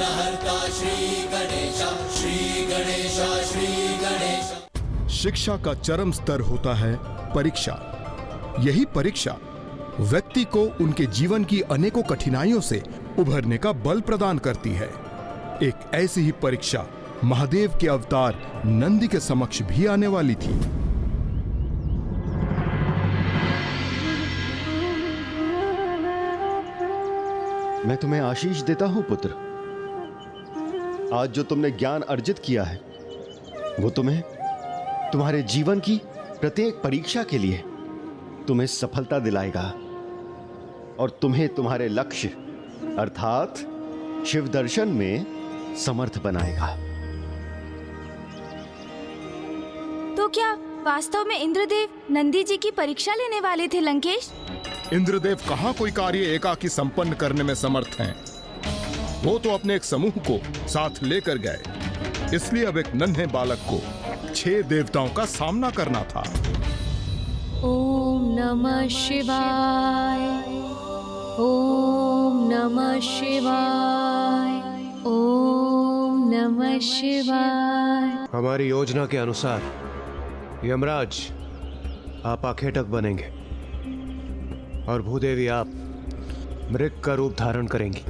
विघ्नहर्ता श्री गणेश, श्री गणेश, श्री गणेश। शिक्षा का चरम स्तर होता है परीक्षा। यही परीक्षा व्यक्ति को उनके जीवन की अनेकों कठिनाइयों से उभरने का बल प्रदान करती है। एक ऐसी ही परीक्षा महादेव के अवतार नंदी के समक्ष भी आने वाली थी। मैं तुम्हें आशीष देता हूं पुत्र। आज जो तुमने ज्ञान अर्जित किया है वो तुम्हें तुम्हारे जीवन की प्रत्येक परीक्षा के लिए तुम्हें सफलता दिलाएगा और तुम्हें तुम्हारे लक्ष्य अर्थात शिव दर्शन में समर्थ बनाएगा। तो क्या वास्तव में इंद्रदेव नंदी जी की परीक्षा लेने वाले थे लंकेश? इंद्रदेव कहां कोई कार्य एकाकी संपन्न करने में समर्थ हैं। वो तो अपने एक समूह को साथ लेकर गए, इसलिए अब एक नन्हे बालक को 6 देवताओं का सामना करना था। ओम नमः शिवाय, ओम नमः शिवाय, ओम नमः शिवाय। हमारी योजना के अनुसार यमराज आप आखेटक बनेंगे और भूदेवी आप मृग का रूप धारण करेंगी।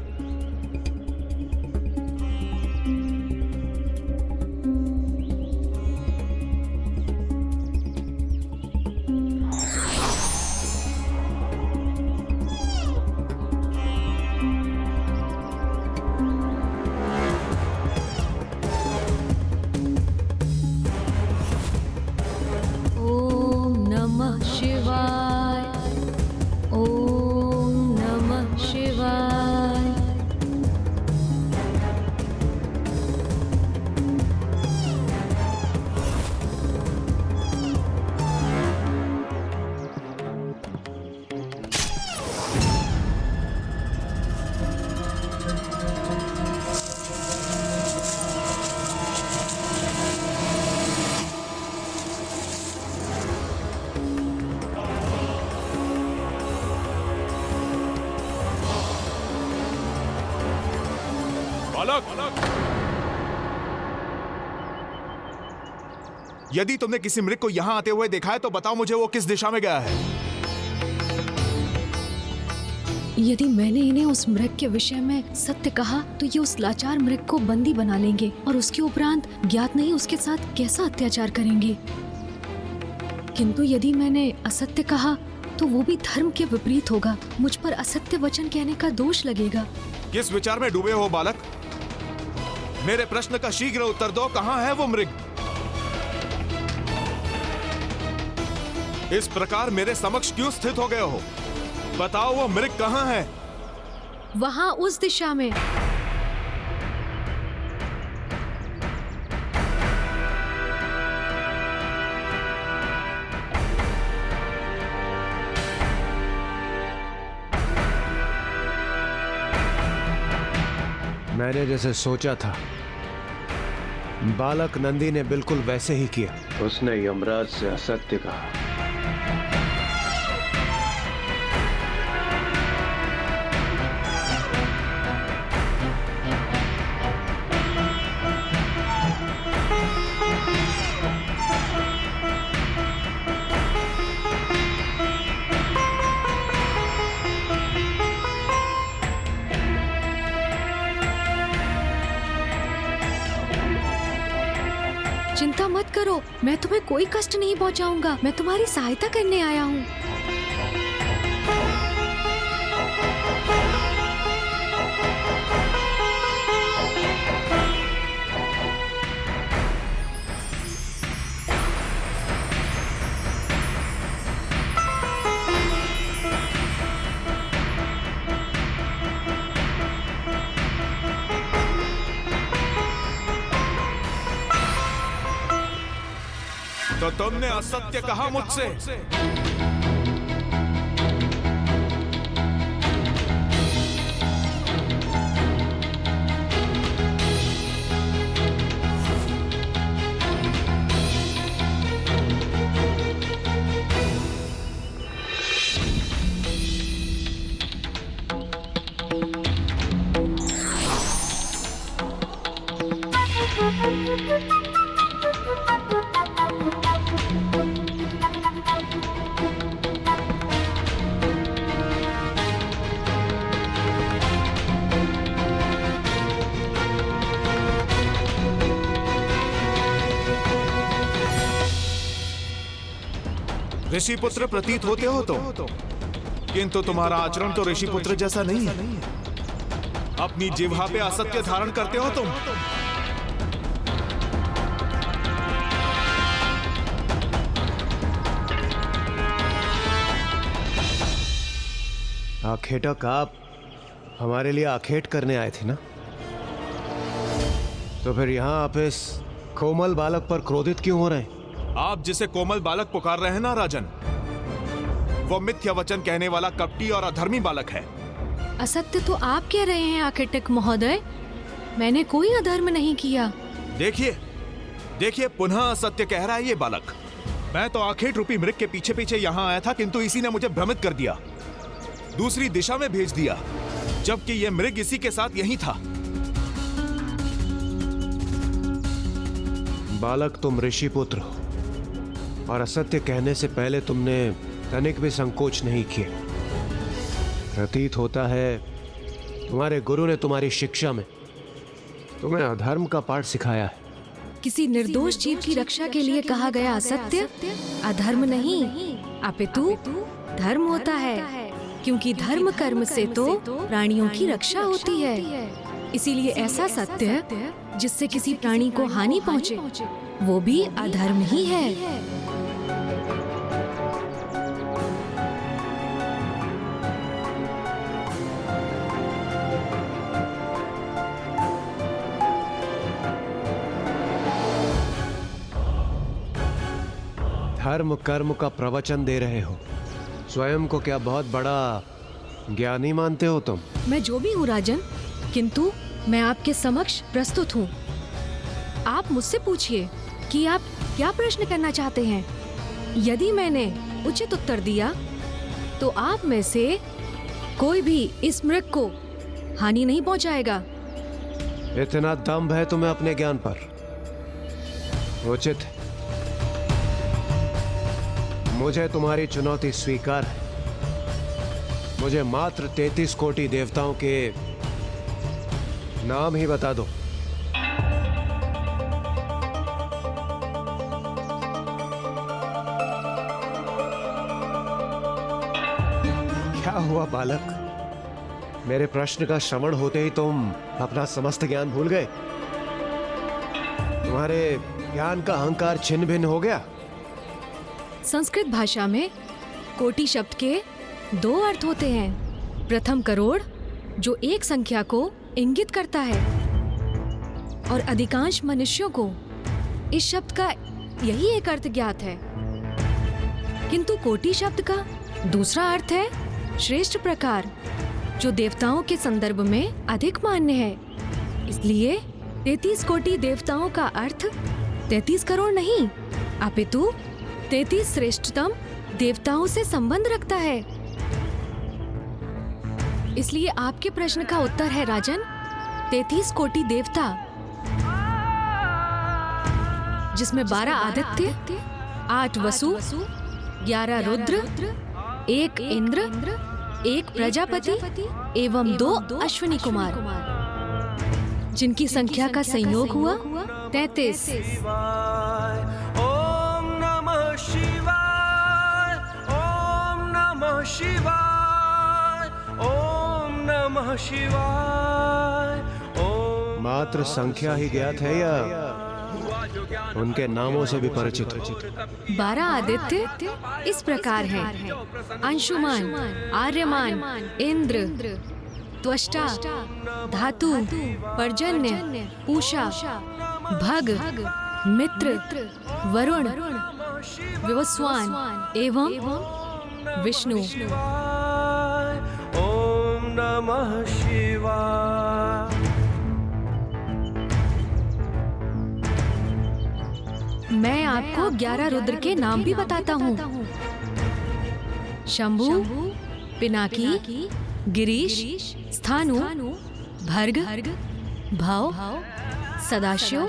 ओम नमः शिवाय, ओम नमः शिवाय। यदि तुमने किसी मृग को यहां आते हुए देखा है तो बताओ मुझे वो किस दिशा में गया है। यदि मैंने इन्हें उस मृग के विषय में सत्य कहा तो ये उस लाचार मृग को बंदी बना लेंगे और उसके उपरांत ज्ञात नहीं उसके साथ कैसा अत्याचार करेंगे। किंतु यदि मैंने असत्य कहा तो वो भी धर्म के विपरीत होगा। मुझ पर असत्य वचन कहने का दोष लगेगा। किस विचार में डूबे हो बालक? मेरे प्रश्न का शीघ्र उत्तर दो, कहां है वो मृग? इस प्रकार मेरे समक्ष क्यों स्थित हो गए हो? बताओ वो मृग कहां है? वहां उस दिशा में। मैंने जैसे सोचा था बालक नंदी ने बिल्कुल वैसे ही किया। उसने यमराज से असत्य कहा। चिंता मत करो, मैं तुम्हें कोई कष्ट नहीं पहुंचाऊंगा। मैं तुम्हारी सहायता करने आया हूँ। तो तुमने असत्य कहा मुझसे। ऋषि पुत्र प्रतीत होते हो तो, किंतु तुम्हारा आचरण तो ऋषि पुत्र जैसा नहीं है। अपनी जिह्वा पे असत्य धारण करते हो तुम। आखेटक, आप हमारे लिए आखेट करने आए थे ना? तो फिर यहां आप इस कोमल बालक पर क्रोधित क्यों हो रहे हैं? आप जिसे कोमल बालक पुकार रहे हैं ना राजन, वो मिथ्या वचन कहने वाला कपटी और अधर्मी बालक है। असत्य तो आप कह रहे हैं आखेटक महोदय, मैंने कोई अधर्म नहीं किया। देखिए पुनः असत्य कह रहा है ये बालक। मैं तो आखेट रूपी मृग के पीछे पीछे यहाँ आया था, किंतु इसी ने मुझे भ्रमित कर दिया, दूसरी दिशा में भेज दिया, जबकि ये मृग इसी के साथ यहीं था। बालक, तुम ऋषि पुत्र हो और असत्य कहने से पहले तुमने तनिक भी संकोच नहीं किए। प्रतीत होता है तुम्हारे गुरु ने तुम्हारी शिक्षा में तुम्हें अधर्म का पाठ सिखाया है। किसी निर्दोष जीव की रक्षा के लिए कहा गया असत्य अधर्म नहीं, अपितु धर्म होता है, क्योंकि धर्म कर्म से तो प्राणियों की रक्षा होती है। इसीलिए ऐसा सत्य जिससे किसी प्राणी को हानि पहुंचे, वो भी अधर्म ही है। धर्म कर्म का प्रवचन दे रहे हो, स्वयं को क्या बहुत बड़ा ज्ञानी मानते हो तुम? मैं जो भी हूँ राजन, किंतु मैं आपके समक्ष प्रस्तुत हूँ। आप मुझसे पूछिए कि आप क्या प्रश्न करना चाहते हैं। यदि मैंने उचित उत्तर दिया तो आप में से कोई भी इस मृग को हानि नहीं पहुंचाएगा। इतना दम्भ है तुम्हें अपने ज्ञान पर? उचित है, मुझे तुम्हारी चुनौती स्वीकार है। मुझे मात्र 33 कोटि देवताओं के नाम ही बता दो। क्या हुआ बालक? मेरे प्रश्न का श्रवण होते ही तुम अपना समस्त ज्ञान भूल गए? तुम्हारे ज्ञान का अहंकार छिन्न भिन्न हो गया? संस्कृत भाषा में कोटि शब्द के 2 अर्थ होते हैं। प्रथम करोड़, जो एक संख्या को इंगित करता है, और अधिकांश मनुष्यों को इस शब्द का यही एक अर्थ ज्ञात है। किंतु कोटि शब्द का दूसरा अर्थ है श्रेष्ठ प्रकार, जो देवताओं के संदर्भ में अधिक मान्य है। इसलिए 33 कोटि देवताओं का अर्थ 33 करोड़ नहीं, अपितु 33 श्रेष्ठतम देवताओं से संबंध रखता है। इसलिए आपके प्रश्न का उत्तर है राजन, 33 कोटि देवता, जिसमें 12 आदित्य, 8 वसु, 11 रुद्र, 1 इंद्र, 1 प्रजापति एवं 2 अश्विनी कुमार, जिनकी संख्या का संयोग हुआ 33। ओम नमः शिवाय, ओम नमः शिवाय, ओम नमः शिवाय, ओम। मात्र संख्या ही ज्ञात है या उनके नामों से भी परिचित हो? 12 आदित्य इस प्रकार हैं: अंशुमान, आर्यमान, इंद्र, त्वष्टा, धातु, पर्जन्य, पूषा, भग, मित्र, वरुण, विवस्वान एवं विष्णु। ओम नमः शिवाय। मैं आपको 11 रुद्र के नाम भी बताता हूँ: शंभु, पिनाकी, गिरीश, स्थानु, भर्ग, भव, सदाशिव,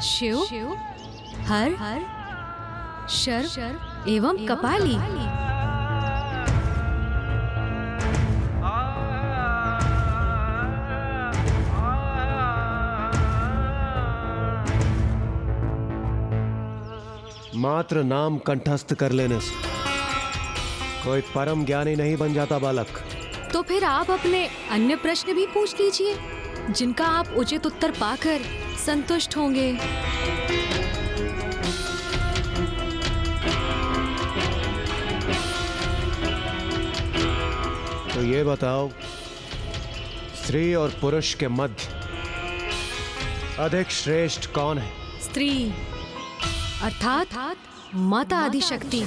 शिव, हर, शर एवं कपाली। मात्र नाम कंठस्थ कर लेने से कोई परम ज्ञानी नहीं बन जाता बालक। तो फिर आप अपने अन्य प्रश्न भी पूछ लीजिए, जिनका आप उचित उत्तर पाकर संतुष्ट होंगे। तो ये बताओ, स्त्री और पुरुष के मध्य अधिक श्रेष्ठ कौन है? स्त्री अर्थात माता आदिशक्ति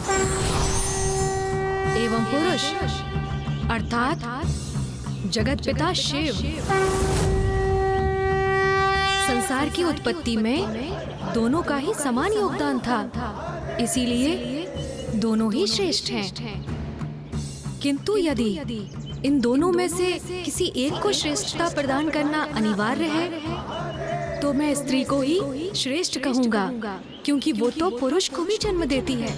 एवं पुरुष अर्थात जगत पिता शिव। संसार की उत्पत्ति में दोनों का ही समान योगदान था, इसीलिए दोनों ही श्रेष्ठ हैं। किंतु यदि इन दोनों में से किसी एक को श्रेष्ठता प्रदान करना अनिवार्य है, तो मैं स्त्री को ही श्रेष्ठ कहूंगा, क्योंकि वो तो पुरुष को भी जन्म देती है।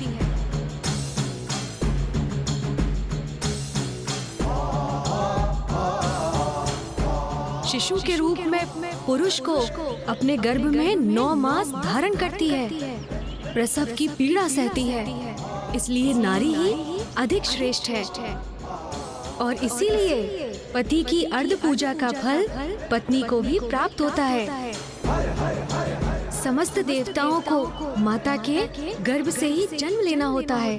शिशु के रूप में पुरुष को अपने गर्भ में 9 मास धारण करती है, प्रसव की पीड़ा सहती है, इसलिए नारी ही अधिक श्रेष्ठ है। और इसीलिए पति की अर्ध पूजा का फल पत्नी को भी प्राप्त होता है। समस्त देवताओं को माता के गर्भ से ही जन्म लेना होता है।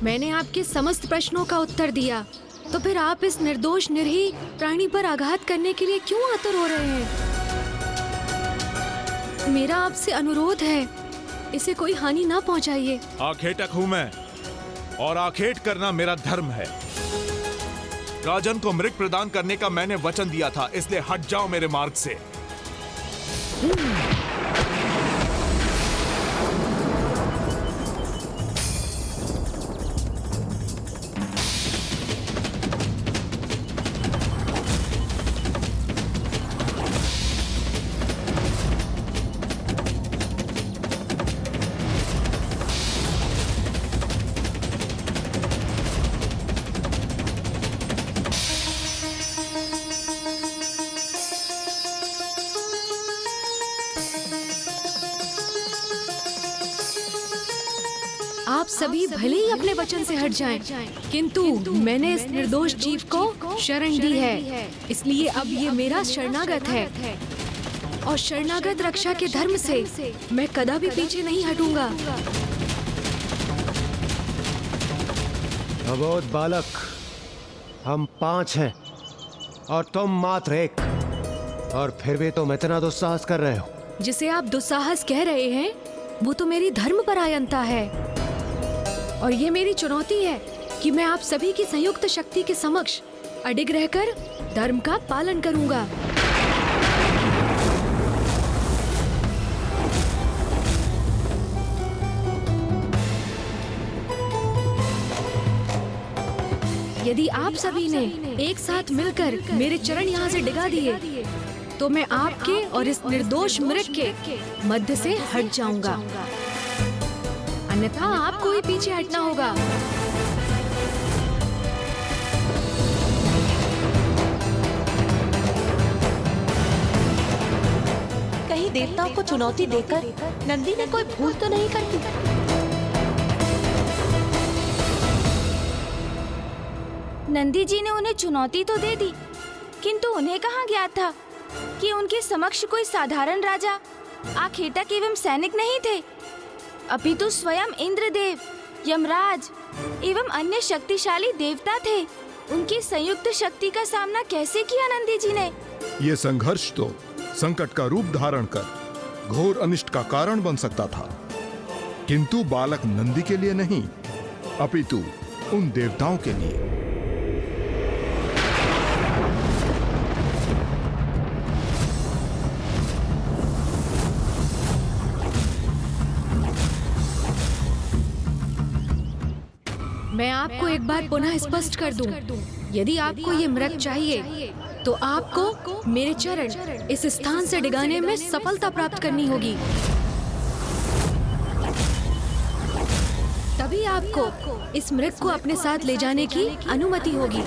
मैंने आपके समस्त प्रश्नों का उत्तर दिया, तो फिर आप इस निर्दोष निरीह प्राणी पर आघात करने के लिए क्यों आतुर हो रहे हैं? मेरा आपसे अनुरोध है, इसे कोई हानि ना पहुंचाइए। आखेटक हूं मैं, और आखेट करना मेरा धर्म है। राजन को मृग प्रदान करने का मैंने वचन दिया था, इसलिए हट जाओ मेरे मार्ग से। आप सभी भले ही अपने वचन से हट जाएं, किंतु मैंने इस निर्दोष जीव को शरण दी है, इसलिए अब ये मेरा शरणागत है, और शरणागत रक्षा के धर्म से मैं कदापि पीछे नहीं हटूंगा। अबोध बालक, हम 5 हैं और तुम मात्र 1, और फिर भी तुम इतना दुस्साहस कर रहे हो। जिसे आप दुस्साहस कह रहे हैं, वो तो मेरी धर्मपरायणता है, और ये मेरी चुनौती है कि मैं आप सभी की संयुक्त शक्ति के समक्ष अडिग रहकर धर्म का पालन करूंगा। यदि आप सभी ने एक साथ मिलकर मेरे चरण यहाँ से डिगा दिए, तो मैं आपके और इस निर्दोष मृग के मध्य से हट जाऊंगा, अन्यथा आपको ही पीछे हटना होगा। कहीं देवताओं को चुनौती देकर नंदी ने कोई भूल तो नहीं कर दी? नंदी जी ने उन्हें चुनौती तो दे दी, किंतु उन्हें कहाँ ज्ञात था कि उनके समक्ष कोई साधारण राजा, आखेटक एवं सैनिक नहीं थे, अपितु स्वयं इंद्रदेव, यमराज एवं अन्य शक्तिशाली देवता थे। उनकी संयुक्त शक्ति का सामना कैसे किया नंदी जी ने? ये संघर्ष तो संकट का रूप धारण कर घोर अनिष्ट का कारण बन सकता था, किंतु बालक नंदी के लिए नहीं, अपितु उन देवताओं के लिए। मैं आपको एक बात पुनः स्पष्ट कर दूं, यदि आपको ये मृग चाहिए तो आपको मेरे चरण इस स्थान से डिगाने में सफलता प्राप्त करनी होगी। तभी आपको इस मृग को अपने साथ ले जाने की अनुमति होगी,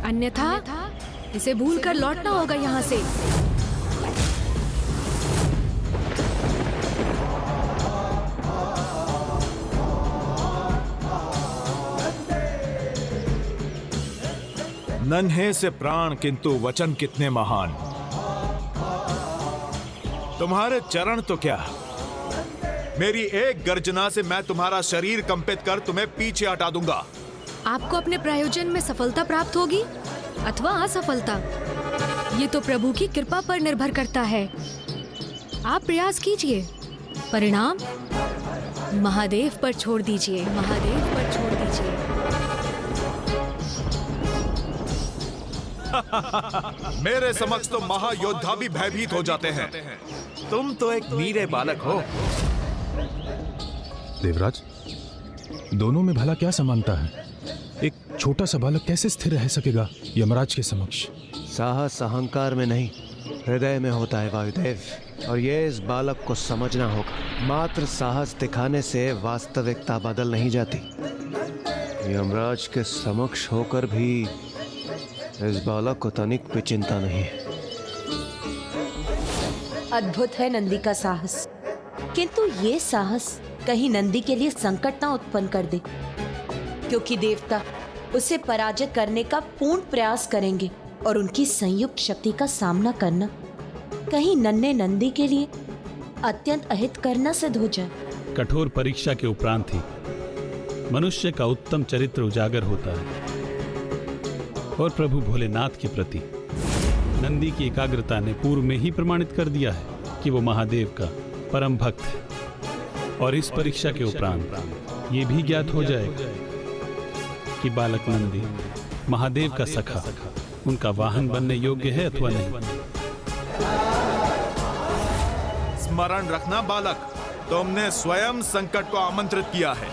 अन्यथा इसे भूलकर लौटना होगा यहाँ से। नन्हे से प्राण किंतु वचन कितने महान। तुम्हारे चरण तो क्या, मेरी एक गर्जना से मैं तुम्हारा शरीर कंपित कर तुम्हें पीछे हटा दूंगा। आपको अपने प्रयोजन में सफलता प्राप्त होगी अथवा असफलता, ये तो प्रभु की कृपा पर निर्भर करता है। आप प्रयास कीजिए, परिणाम महादेव पर छोड़ दीजिए, महादेव पर छोड़ दीजिए। मेरे समक्ष तो महायोद्धा भी भयभीत हो जाते हैं। तुम तो एक नीरे बालक हो। देवराज, दोनों में भला क्या समानता है? एक छोटा सा बालक कैसे स्थिर रह सकेगा यमराज के समक्ष? साहस अहंकार में नहीं, हृदय में होता है वायुदेव, और ये इस बालक को समझना होगा। मात्र साहस दिखाने से वास्तविकता बदल नहीं जाती। यमराज के समक्ष होकर भी इस बालक को तनिक भी चिंता नहीं है। अद्भुत है नंदी का साहस, किंतु ये साहस कहीं नंदी के लिए संकट ना उत्पन्न कर दे, क्योंकि देवता उसे पराजित करने का पूर्ण प्रयास करेंगे और उनकी संयुक्त शक्ति का सामना करना कहीं नन्हे नंदी के लिए अत्यंत अहितकर न सिद्ध हो जाए। कठोर परीक्षा के उपरांत ही मनुष्य का उत्तम चरित्र उजागर होता है, और प्रभु भोलेनाथ के प्रति नंदी की एकाग्रता ने पूर्व में ही प्रमाणित कर दिया है कि वो महादेव का परम भक्त है। और इस परीक्षा के उपरांत ये भी ज्ञात हो जाएगा कि बालक नंदी महादेव का सखा, उनका वाहन बनने योग्य है अथवा नहीं। स्मरण रखना बालक, तुमने स्वयं संकट को आमंत्रित किया है।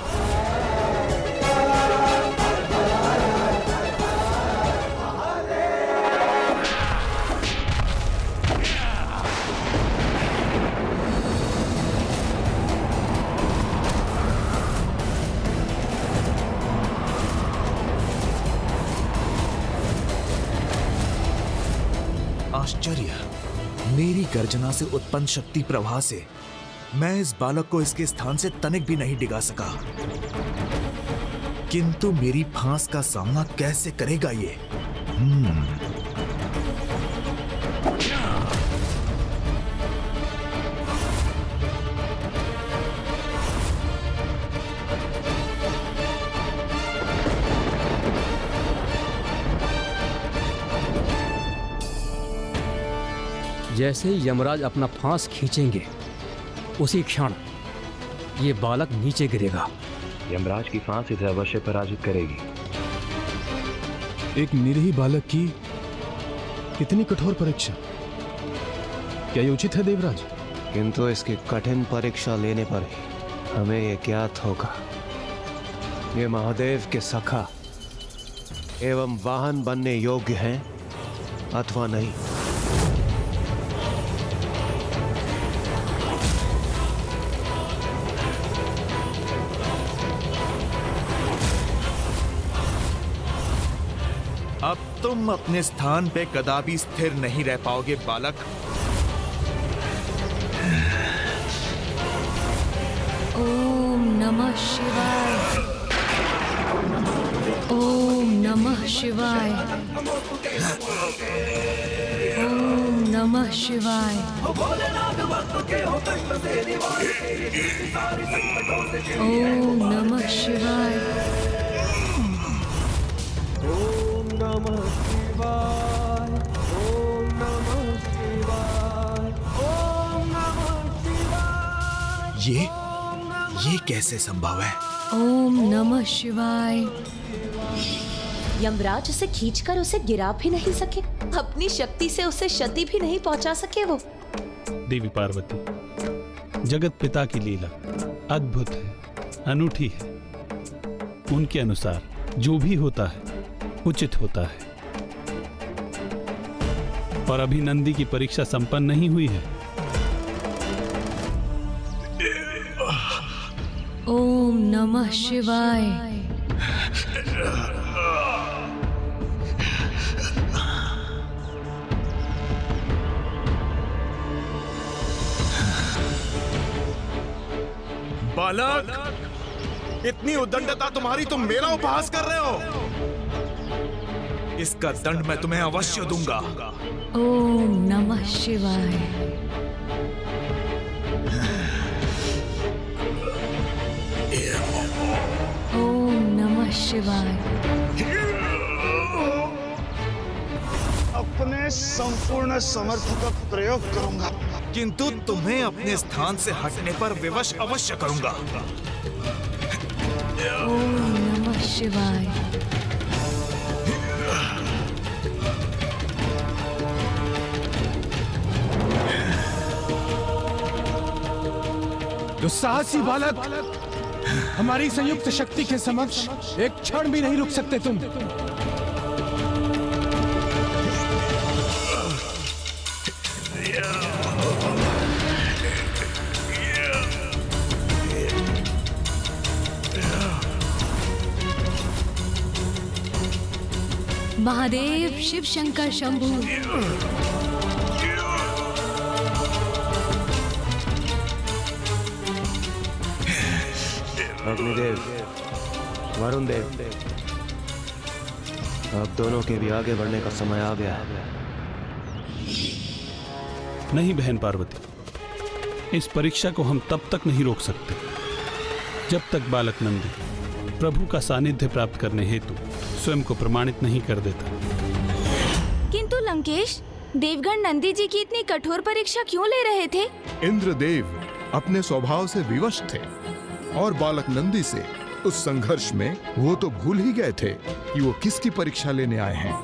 आश्चर्य, मेरी गर्जना से उत्पन्न शक्ति प्रवाह से मैं इस बालक को इसके स्थान से तनिक भी नहीं डिगा सका, किंतु मेरी फांस का सामना कैसे करेगा ये? जैसे ही यमराज अपना फांस खींचेंगे, उसी क्षण ये बालक नीचे गिरेगा। यमराज की फांस इसे अवश्य पराजित करेगी। एक निरीह बालक की कितनी कठोर परीक्षा, क्या ये उचित है देवराज? किंतु इसकी कठिन परीक्षा लेने पर ही हमें ये ज्ञात होगा ये महादेव के सखा एवं वाहन बनने योग्य हैं अथवा नहीं। अब तुम अपने स्थान पे कदापि स्थिर नहीं रह पाओगे बालक। ओम नमः शिवाय, ओम नमः शिवाय, ओम नमः शिवाय। ओम नमः शिवाय। ओम नमः शिवाय, ओम नमः शिवाय, ओम नमः शिवाय। ये कैसे संभव है? ओम नमः शिवाय। यमराज उसे खींचकर उसे गिरा भी नहीं सके, अपनी शक्ति से उसे क्षति भी नहीं पहुंचा सके। वो देवी पार्वती, जगत पिता की लीला अद्भुत है, अनूठी है। उनके अनुसार जो भी होता है उचित होता है। और अभी नंदी की परीक्षा संपन्न नहीं हुई है। ओम नमः शिवाय। बालक, इतनी उद्दंडता तुम्हारी, तुम मेरा उपहास कर रहे हो। इसका दंड मैं तुम्हें अवश्य दूंगा। ओम नमः शिवाय। ओम नमः शिवाय। अपने संपूर्ण सामर्थ्य का प्रयोग करूंगा, किंतु तुम्हें अपने स्थान से हटने पर विवश अवश्य करूंगा। ओम नमः शिवाय। दुस्साहसी बालक, हमारी संयुक्त शक्ति के समक्ष एक क्षण भी नहीं रुक सकते तुम। महादेव, शिव शंकर शंभु। अग्निदेव, वरुण देव, अब दोनों के भी आगे बढ़ने का समय आ गया है। नहीं बहन पार्वती, इस परीक्षा को हम तब तक नहीं रोक सकते जब तक बालक नंदी प्रभु का सानिध्य प्राप्त करने हेतु स्वयं को प्रमाणित नहीं कर देता। किंतु लंकेश, देवगण नंदी जी की इतनी कठोर परीक्षा क्यों ले रहे थे? इंद्रदेव अपने स्वभाव से विवश थे और बालक नंदी से उस संघर्ष में वो तो भूल ही गए थे कि वो किसकी परीक्षा लेने आए हैं।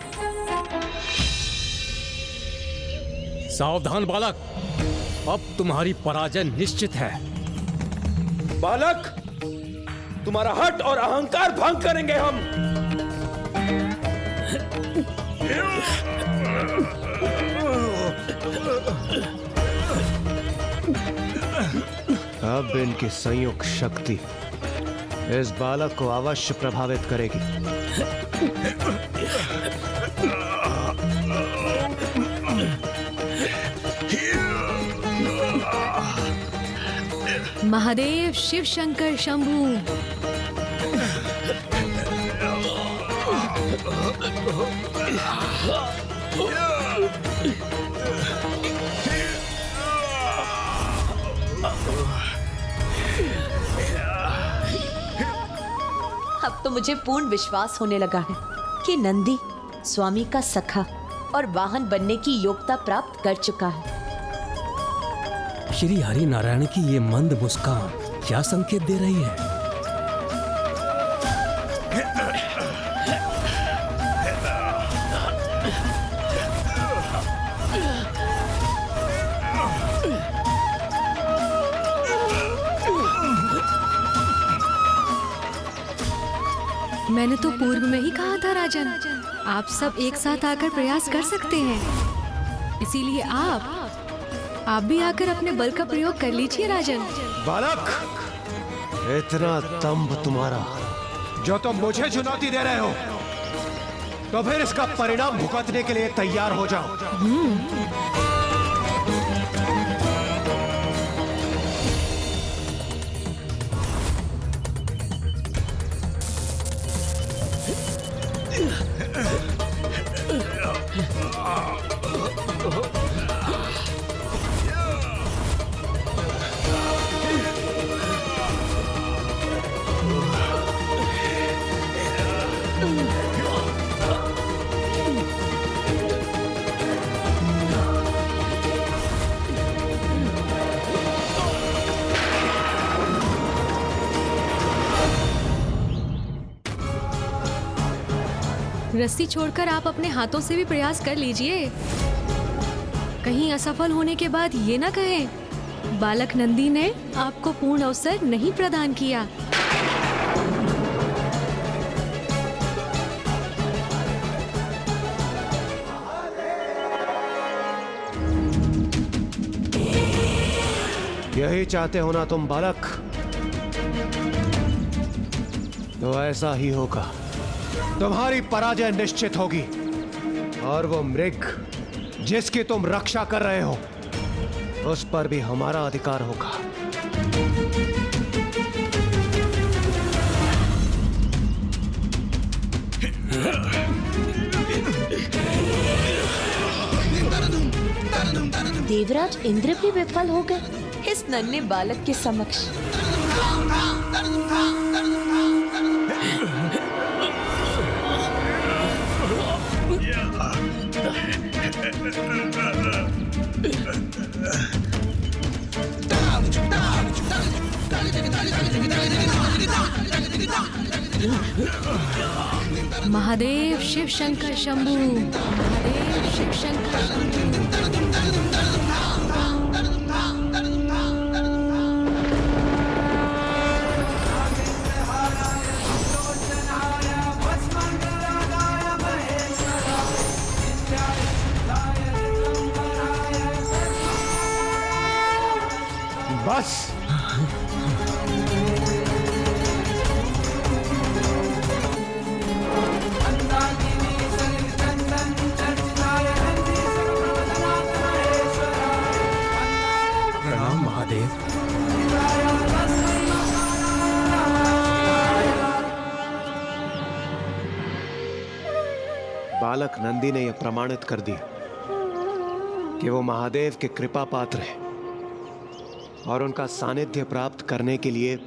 सावधान बालक, अब तुम्हारी पराजय निश्चित है। बालक, तुम्हारा हट और अहंकार भंग करेंगे हम। अब इनकी संयुक्त शक्ति इस बालक को अवश्य प्रभावित करेगी। महादेव, शिव शंकर शंभु। अब तो मुझे पूर्ण विश्वास होने लगा है कि नंदी स्वामी का सखा और वाहन बनने की योग्यता प्राप्त कर चुका है। श्री हरि नारायण की ये मंद मुस्कान क्या संकेत दे रही है? मैंने तो पूर्व में ही कहा था राजन, आप सब एक साथ आकर प्रयास कर सकते हैं। इसीलिए आप भी आकर अपने बल का प्रयोग कर लीजिए राजन। बालक, इतना दंभ तुम्हारा, जो तुम मुझे चुनौती दे रहे हो, तो फिर इसका परिणाम भुगतने के लिए तैयार हो जाओ। रस्सी छोड़कर आप अपने हाथों से भी प्रयास कर लीजिए। कहीं असफल होने के बाद ये ना कहें बालक नंदी ने आपको पूर्ण अवसर नहीं प्रदान किया। यही चाहते हो ना तुम बालक? तो ऐसा ही होगा। तुम्हारी पराजय निश्चित होगी और वो मृग जिसकी तुम रक्षा कर रहे हो उस पर भी हमारा अधिकार होगा। देवराज इंद्र भी विफल हो गए इस नन्हे बालक के समक्ष। महादेव शिव शंकर शंभू, महादेव शिव शंकर शंभू। बस प्रणाम महादेव। बालक नंदी ने यह प्रमाणित कर दिया कि वो महादेव के कृपा पात्र है और उनका सानिध्य प्राप्त करने के लिए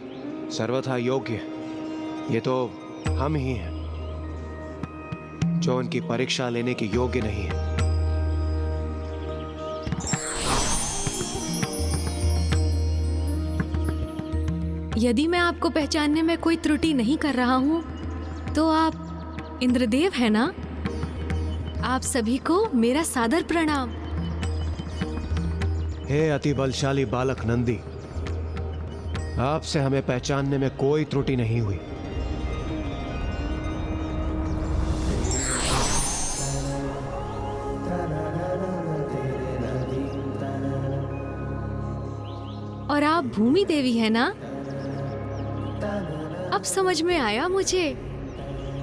सर्वथा योग्य है। ये तो हम ही हैं जो उनकी परीक्षा लेने के योग्य नहीं है। यदि मैं आपको पहचानने में कोई त्रुटि नहीं कर रहा हूँ तो आप इंद्रदेव हैं ना? आप सभी को मेरा सादर प्रणाम। हे अति बलशाली बालक नंदी, आपसे हमें पहचानने में कोई त्रुटि नहीं हुई। और आप भूमि देवी है ना? अब समझ में आया मुझे।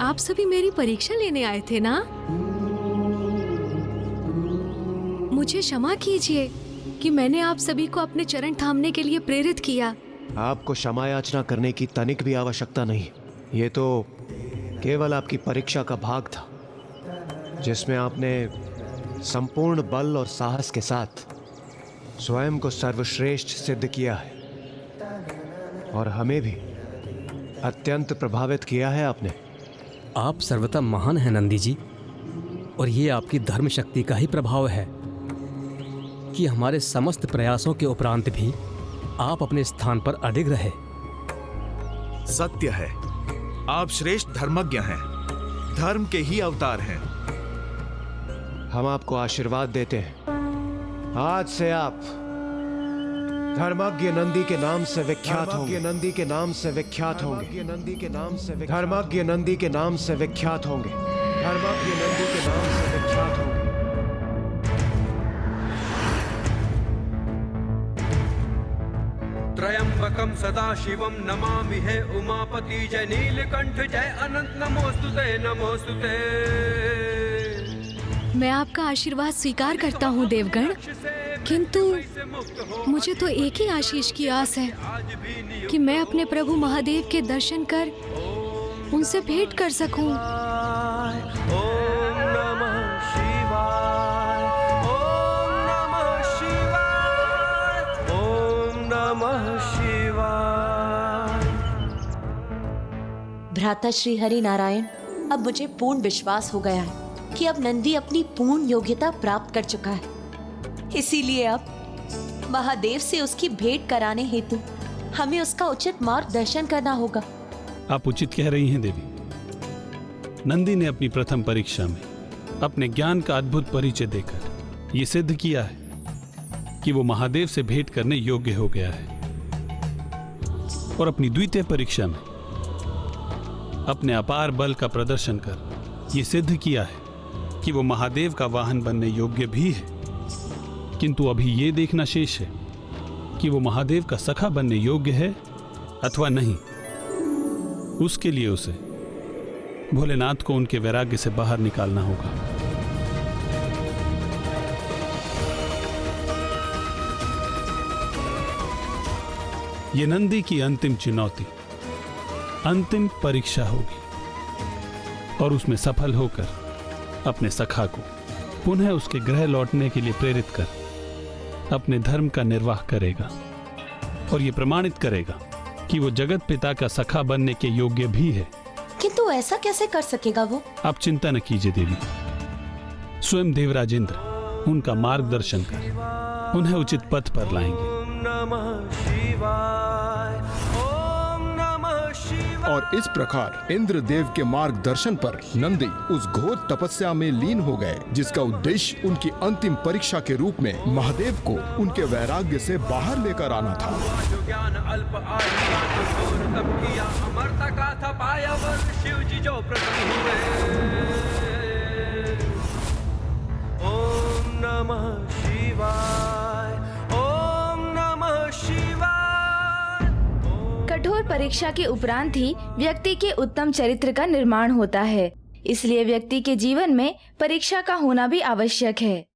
आप सभी मेरी परीक्षा लेने आए थे ना? मुझे क्षमा कीजिए कि मैंने आप सभी को अपने चरण थामने के लिए प्रेरित किया। आपको क्षमा याचना करने की तनिक भी आवश्यकता नहीं। ये तो केवल आपकी परीक्षा का भाग था जिसमें आपने संपूर्ण बल और साहस के साथ स्वयं को सर्वश्रेष्ठ सिद्ध किया है और हमें भी अत्यंत प्रभावित किया है आपने। आप सर्वथा महान हैं नंदी जी, और ये आपकी धर्म शक्ति का ही प्रभाव है कि हमारे समस्त प्रयासों के उपरांत भी आप अपने स्थान पर अडिग रहे। सत्य है, आप श्रेष्ठ धर्मज्ञ हैं, धर्म के ही अवतार हैं। हम आपको आशीर्वाद देते हैं। आज से आप धर्मज्ञ नंदी के नाम से विख्यात होंगे। नंदी के नाम से विख्यात होंगे। नंदी के नाम से धर्मज्ञ नंदी के नाम से विख्यात होंगे। धर्मज्ञ नंदी के नाम से विख्यात होंगे। त्रयंबकम सदा शिवम नमामि हे उमापति जय नीलकंठ जय अनंत नमोस्तुते नमोस्तुते। मैं आपका आशीर्वाद स्वीकार करता हूँ देवगण, किंतु मुझे तो एक ही आशीष की आस है कि मैं अपने प्रभु महादेव के दर्शन कर उनसे भेंट कर सकूं। ओम नमः शिवाय, ओम नमः शिवाय, ओम नमः शिवाय। भ्राता श्री हरि नारायण, अब मुझे पूर्ण विश्वास हो गया है कि अब नंदी अपनी पूर्ण योग्यता प्राप्त कर चुका है। इसीलिए अब महादेव से उसकी भेंट कराने हेतु हमें उसका उचित मार्गदर्शन करना होगा। आप उचित कह रही हैं देवी। नंदी ने अपनी प्रथम परीक्षा में अपने ज्ञान का अद्भुत परिचय देकर यह सिद्ध किया है कि वो महादेव से भेंट करने योग्य हो गया है, और अपनी द्वितीय परीक्षा में अपने अपार बल का प्रदर्शन कर यह सिद्ध किया है कि वो महादेव का वाहन बनने योग्य भी है। किंतु अभी ये देखना शेष है कि वो महादेव का सखा बनने योग्य है अथवा नहीं। उसके लिए उसे भोलेनाथ को उनके वैराग्य से बाहर निकालना होगा। ये नंदी की अंतिम चुनौती, अंतिम परीक्षा होगी और उसमें सफल होकर अपने सखा को पुनः उसके गृह लौटने के लिए प्रेरित कर अपने धर्म का निर्वाह करेगा और ये प्रमाणित करेगा कि वो जगत पिता का सखा बनने के योग्य भी है। किंतु ऐसा कैसे कर सकेगा वो? आप चिंता न कीजिए देवी, स्वयं देवराज इंद्र उनका मार्गदर्शन कर उन्हें उचित पथ पर लाएंगे। और इस प्रकार इंद्रदेव के मार्गदर्शन पर नंदी उस घोर तपस्या में लीन हो गए, जिसका उद्देश्य उनकी अंतिम परीक्षा के रूप में महादेव को उनके वैराग्य से बाहर लेकर आना था। जो ज्ञान अल्प आयु तब किया अमरता का था पाया वर शिव जी जो प्रसन्न हुए। ओम नमः शिवाय, ओम नमः शिवाय। कठोर परीक्षा के उपरांत ही व्यक्ति के उत्तम चरित्र का निर्माण होता है। इसलिए व्यक्ति के जीवन में परीक्षा का होना भी आवश्यक है।